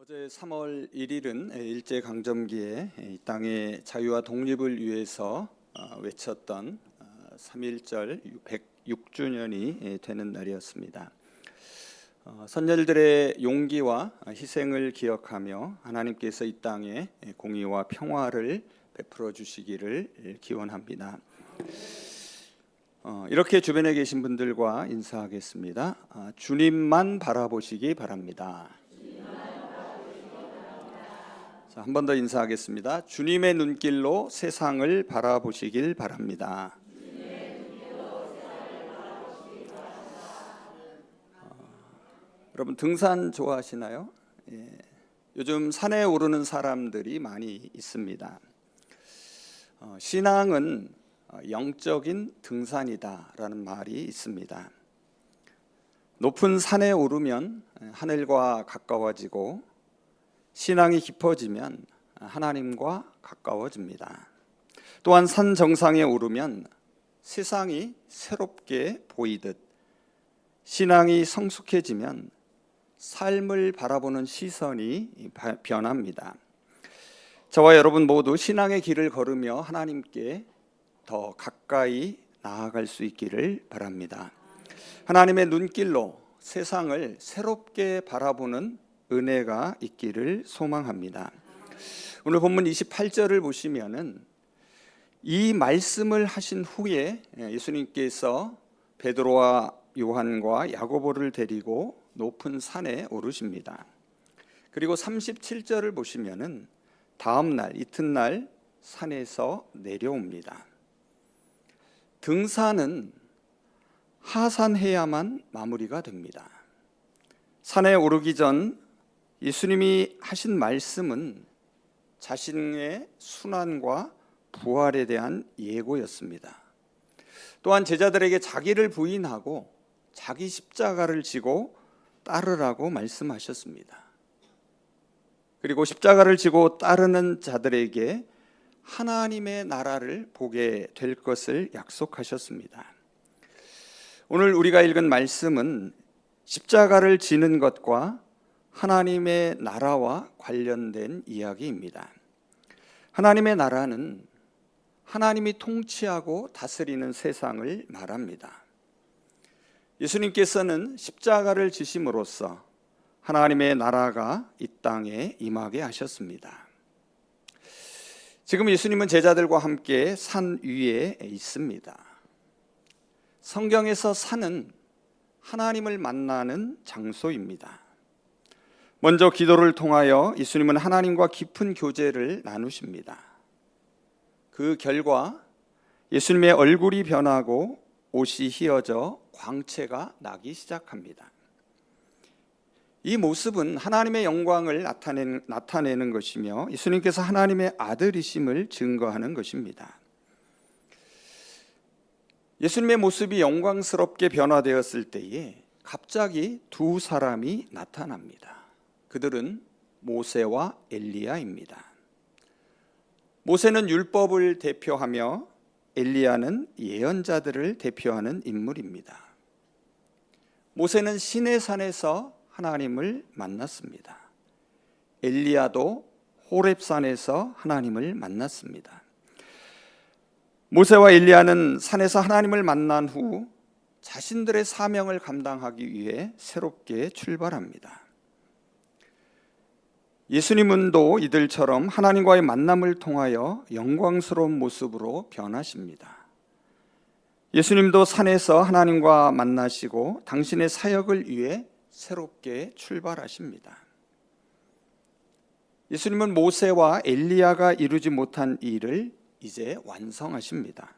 어제 3월 1일은 일제강점기에 이 땅의 자유와 독립을 위해서 외쳤던 3.1절 106주년이 되는 날이었습니다. 선열들의 용기와 희생을 기억하며 하나님께서 이 땅에 공의와 평화를 베풀어 주시기를 기원합니다. 이렇게 주변에 계신 분들과 인사하겠습니다. 주님만 바라보시기 바랍니다. 한 번 더 인사하겠습니다. 주님의 눈길로 세상을 바라보시길 바랍니다. 여러분 등산 좋아하시나요? 요즘 산에 오르는 사람들이 많이 있습니다. 신앙은 영적인 등산이다라는 말이 있습니다. 높은 산에 오르면 하늘과 가까워지고 신앙이 깊어지면 하나님과 가까워집니다. 또한 산 정상에 오르면 세상이 새롭게 보이듯 신앙이 성숙해지면 삶을 바라보는 시선이 변합니다. 저와 여러분 모두 신앙의 길을 걸으며 하나님께 더 가까이 나아갈 수 있기를 바랍니다. 하나님의 눈길로 세상을 새롭게 바라보는 은혜가 있기를 소망합니다. 오늘 본문 28절을 보시면은 이 말씀을 하신 후에 예수님께서 베드로와 요한과 야고보를 데리고 높은 산에 오르십니다. 그리고 37절을 보시면은 다음 날 이튿날 산에서 내려옵니다. 등산은 하산해야만 마무리가 됩니다. 산에 오르기 전 예수님이 하신 말씀은 자신의 순환과 부활에 대한 예고였습니다. 또한 제자들에게 자기를 부인하고 자기 십자가를 지고 따르라고 말씀하셨습니다. 그리고 십자가를 지고 따르는 자들에게 하나님의 나라를 보게 될 것을 약속하셨습니다. 오늘 우리가 읽은 말씀은 십자가를 지는 것과 하나님의 나라와 관련된 이야기입니다. 하나님의 나라는 하나님이 통치하고 다스리는 세상을 말합니다. 예수님께서는 십자가를 지심으로써 하나님의 나라가 이 땅에 임하게 하셨습니다. 지금 예수님은 제자들과 함께 산 위에 있습니다. 성경에서 산은 하나님을 만나는 장소입니다. 먼저 기도를 통하여 예수님은 하나님과 깊은 교제를 나누십니다. 그 결과 예수님의 얼굴이 변하고 옷이 휘어져 광채가 나기 시작합니다. 이 모습은 하나님의 영광을 나타내는 것이며 예수님께서 하나님의 아들이심을 증거하는 것입니다. 예수님의 모습이 영광스럽게 변화되었을 때에 갑자기 두 사람이 나타납니다. 그들은 모세와 엘리야입니다. 모세는 율법을 대표하며 엘리야는 예언자들을 대표하는 인물입니다. 모세는 시내산에서 하나님을 만났습니다. 엘리야도 호렙산에서 하나님을 만났습니다. 모세와 엘리야는 산에서 하나님을 만난 후 자신들의 사명을 감당하기 위해 새롭게 출발합니다. 예수님은도 이들처럼 하나님과의 만남을 통하여 영광스러운 모습으로 변하십니다. 예수님도 산에서 하나님과 만나시고 당신의 사역을 위해 새롭게 출발하십니다. 예수님은 모세와 엘리야가 이루지 못한 일을 이제 완성하십니다.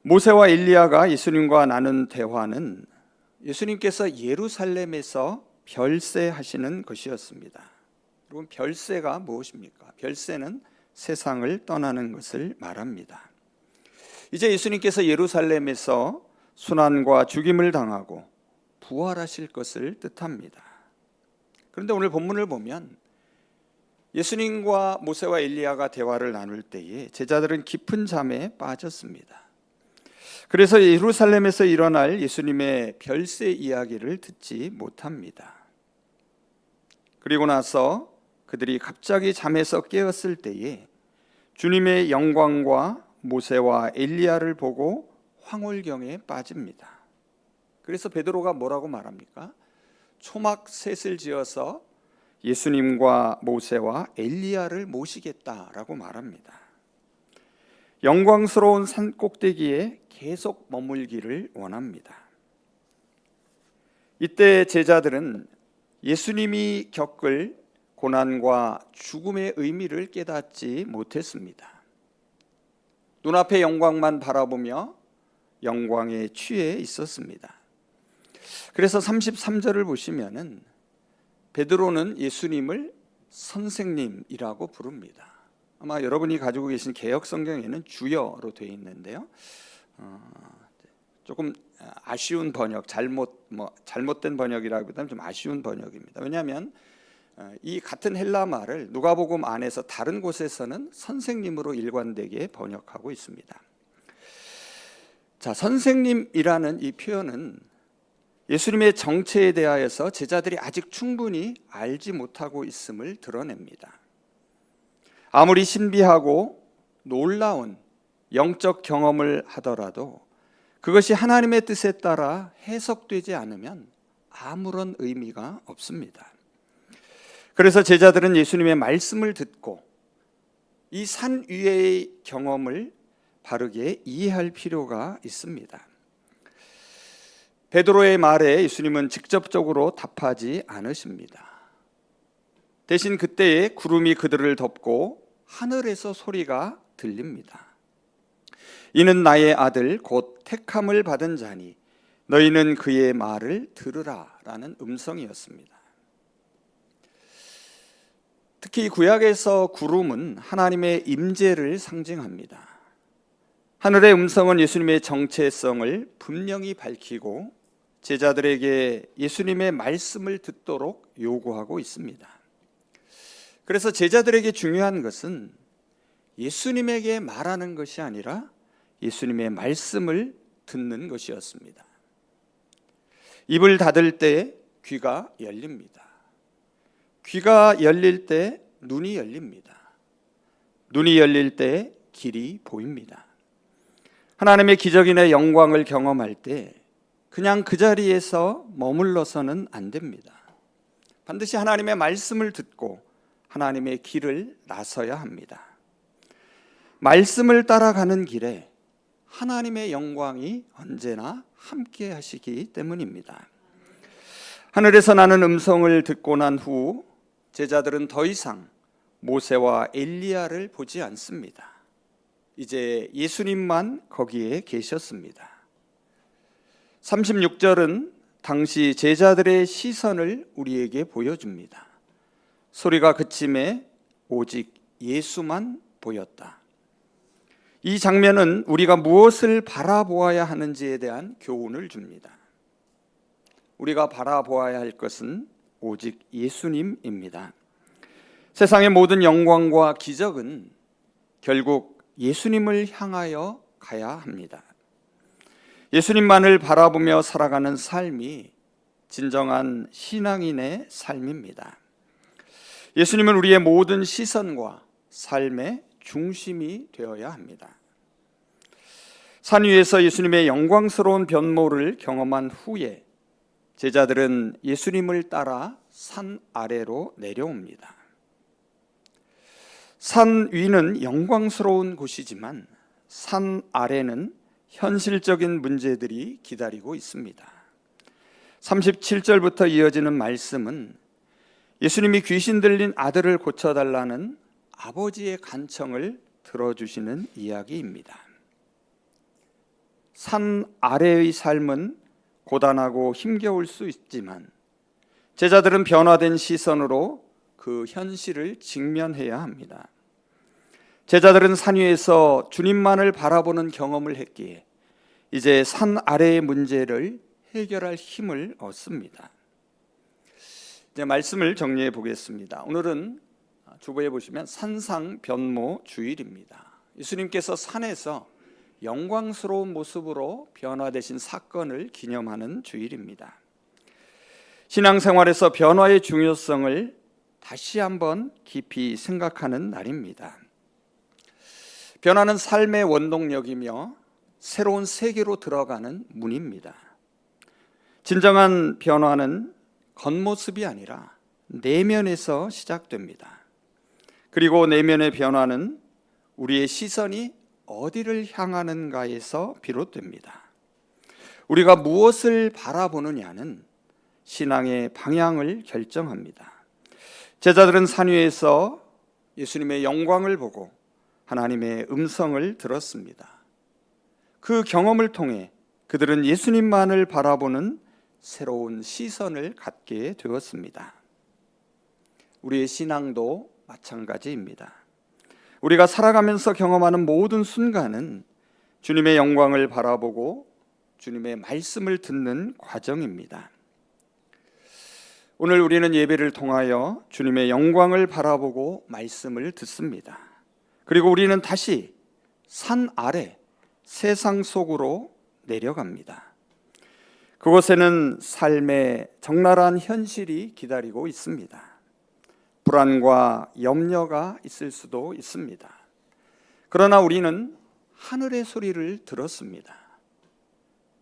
모세와 엘리야가 예수님과 나눈 대화는 예수님께서 예루살렘에서 별세하시는 것이었습니다. 여러분, 별세가 무엇입니까? 별세는 세상을 떠나는 것을 말합니다. 이제 예수님께서 예루살렘에서 순환과 죽임을 당하고 부활하실 것을 뜻합니다. 그런데 오늘 본문을 보면 예수님과 모세와 엘리야가 대화를 나눌 때에 제자들은 깊은 잠에 빠졌습니다. 그래서 예루살렘에서 일어날 예수님의 별세 이야기를 듣지 못합니다. 그리고 나서 그들이 갑자기 잠에서 깨었을 때에 주님의 영광과 모세와 엘리야를 보고 황홀경에 빠집니다. 그래서 베드로가 뭐라고 말합니까? 초막 셋을 지어서 예수님과 모세와 엘리야를 모시겠다라고 말합니다. 영광스러운 산 꼭대기에 계속 머물기를 원합니다. 이때 제자들은 예수님이 겪을 고난과 죽음의 의미를 깨닫지 못했습니다. 눈앞의 영광만 바라보며 영광에 취해 있었습니다. 그래서 33절을 보시면은 베드로는 예수님을 선생님이라고 부릅니다. 아마 여러분이 가지고 계신 개역 성경에는 주여로 되어 있는데요. 조금 아쉬운 번역, 잘못된 번역이라기보다는 좀 아쉬운 번역입니다. 왜냐하면 이 같은 헬라 말을 누가복음 안에서 다른 곳에서는 선생님으로 일관되게 번역하고 있습니다. 자, 선생님이라는 이 표현은 예수님의 정체에 대하여서 제자들이 아직 충분히 알지 못하고 있음을 드러냅니다. 아무리 신비하고 놀라운 영적 경험을 하더라도 그것이 하나님의 뜻에 따라 해석되지 않으면 아무런 의미가 없습니다. 그래서 제자들은 예수님의 말씀을 듣고 이 산 위의 경험을 바르게 이해할 필요가 있습니다. 베드로의 말에 예수님은 직접적으로 답하지 않으십니다. 대신 그때에 구름이 그들을 덮고 하늘에서 소리가 들립니다. 이는 나의 아들 곧 택함을 받은 자니 너희는 그의 말을 들으라 라는 음성이었습니다. 특히 구약에서 구름은 하나님의 임재를 상징합니다. 하늘의 음성은 예수님의 정체성을 분명히 밝히고 제자들에게 예수님의 말씀을 듣도록 요구하고 있습니다. 그래서 제자들에게 중요한 것은 예수님에게 말하는 것이 아니라 예수님의 말씀을 듣는 것이었습니다. 입을 닫을 때 귀가 열립니다. 귀가 열릴 때 눈이 열립니다. 눈이 열릴 때 길이 보입니다. 하나님의 기적인의 영광을 경험할 때 그냥 그 자리에서 머물러서는 안 됩니다. 반드시 하나님의 말씀을 듣고 하나님의 길을 나서야 합니다. 말씀을 따라가는 길에 하나님의 영광이 언제나 함께 하시기 때문입니다. 하늘에서 나는 음성을 듣고 난 후 제자들은 더 이상 모세와 엘리야를 보지 않습니다. 이제 예수님만 거기에 계셨습니다. 36절은 당시 제자들의 시선을 우리에게 보여줍니다. 소리가 그침에 오직 예수만 보였다. 이 장면은 우리가 무엇을 바라보아야 하는지에 대한 교훈을 줍니다. 우리가 바라보아야 할 것은 오직 예수님입니다. 세상의 모든 영광과 기적은 결국 예수님을 향하여 가야 합니다. 예수님만을 바라보며 살아가는 삶이 진정한 신앙인의 삶입니다. 예수님은 우리의 모든 시선과 삶의 중심이 되어야 합니다. 산 위에서 예수님의 영광스러운 변모를 경험한 후에 제자들은 예수님을 따라 산 아래로 내려옵니다. 산 위는 영광스러운 곳이지만 산 아래는 현실적인 문제들이 기다리고 있습니다. 37절부터 이어지는 말씀은 예수님이 귀신 들린 아들을 고쳐달라는 아버지의 간청을 들어주시는 이야기입니다. 산 아래의 삶은 고단하고 힘겨울 수 있지만 제자들은 변화된 시선으로 그 현실을 직면해야 합니다. 제자들은 산 위에서 주님만을 바라보는 경험을 했기에 이제 산 아래의 문제를 해결할 힘을 얻습니다. 이제 말씀을 정리해 보겠습니다. 오늘은 주보에 보시면 산상변모 주일입니다. 예수님께서 산에서 영광스러운 모습으로 변화되신 사건을 기념하는 주일입니다. 신앙생활에서 변화의 중요성을 다시 한번 깊이 생각하는 날입니다. 변화는 삶의 원동력이며 새로운 세계로 들어가는 문입니다. 진정한 변화는 겉모습이 아니라 내면에서 시작됩니다. 그리고 내면의 변화는 우리의 시선이 어디를 향하는가에서 비롯됩니다. 우리가 무엇을 바라보느냐는 신앙의 방향을 결정합니다. 제자들은 산 위에서 예수님의 영광을 보고 하나님의 음성을 들었습니다. 그 경험을 통해 그들은 예수님만을 바라보는 새로운 시선을 갖게 되었습니다. 우리의 신앙도 마찬가지입니다. 우리가 살아가면서 경험하는 모든 순간은 주님의 영광을 바라보고 주님의 말씀을 듣는 과정입니다. 오늘 우리는 예배를 통하여 주님의 영광을 바라보고 말씀을 듣습니다. 그리고 우리는 다시 산 아래 세상 속으로 내려갑니다. 그곳에는 삶의 적나라한 현실이 기다리고 있습니다. 불안과 염려가 있을 수도 있습니다. 그러나 우리는 하늘의 소리를 들었습니다.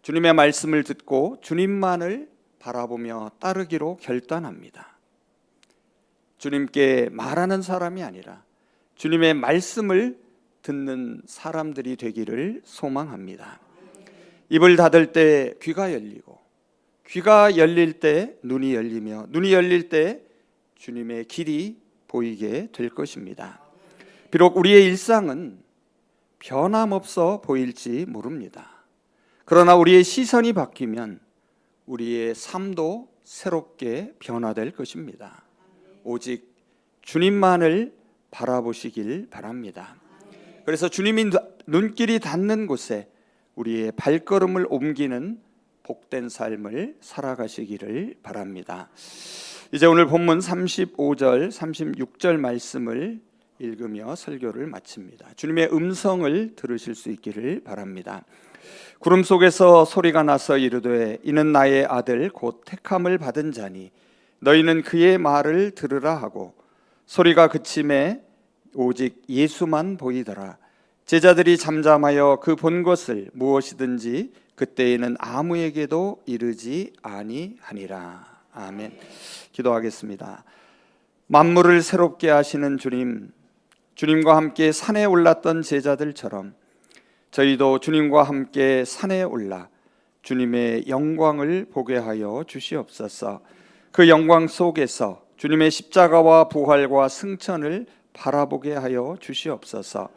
주님의 말씀을 듣고 주님만을 바라보며 따르기로 결단합니다. 주님께 말하는 사람이 아니라 주님의 말씀을 듣는 사람들이 되기를 소망합니다. 입을 닫을 때 귀가 열리고, 귀가 열릴 때 눈이 열리며, 눈이 열릴 때 주님의 길이 보이게 될 것입니다. 비록 우리의 일상은 변함없어 보일지 모릅니다. 그러나 우리의 시선이 바뀌면 우리의 삶도 새롭게 변화될 것입니다. 오직 주님만을 바라보시길 바랍니다. 그래서 주님이 눈길이 닿는 곳에 우리의 발걸음을 옮기는 복된 삶을 살아가시기를 바랍니다. 이제 오늘 본문 35절, 36절 말씀을 읽으며 설교를 마칩니다. 주님의 음성을 들으실 수 있기를 바랍니다. 구름 속에서 소리가 나서 이르되 이는 나의 아들 곧 택함을 받은 자니 너희는 그의 말을 들으라 하고 소리가 그침에 오직 예수만 보이더라. 제자들이 잠잠하여 그 본 것을 무엇이든지 그때에는 아무에게도 이르지 아니하니라. 아멘. 기도하겠습니다. 만물을 새롭게 하시는 주님, 주님과 함께 산에 올랐던 제자들처럼 저희도 주님과 함께 산에 올라 주님의 영광을 보게 하여 주시옵소서. 그 영광 속에서 주님의 십자가와 부활과 승천을 바라보게 하여 주시옵소서.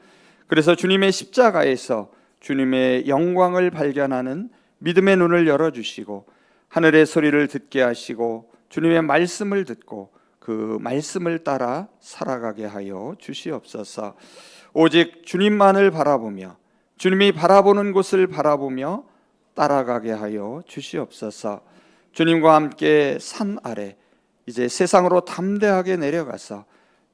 그래서 주님의 십자가에서 주님의 영광을 발견하는 믿음의 눈을 열어주시고 하늘의 소리를 듣게 하시고 주님의 말씀을 듣고 그 말씀을 따라 살아가게 하여 주시옵소서. 오직 주님만을 바라보며 주님이 바라보는 곳을 바라보며 따라가게 하여 주시옵소서. 주님과 함께 산 아래 이제 세상으로 담대하게 내려가서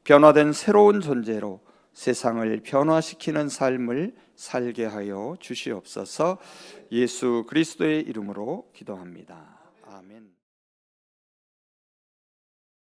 변화된 새로운 존재로 세상을 변화시키는 삶을 살게 하여 주시옵소서. 예수 그리스도의 이름으로 기도합니다.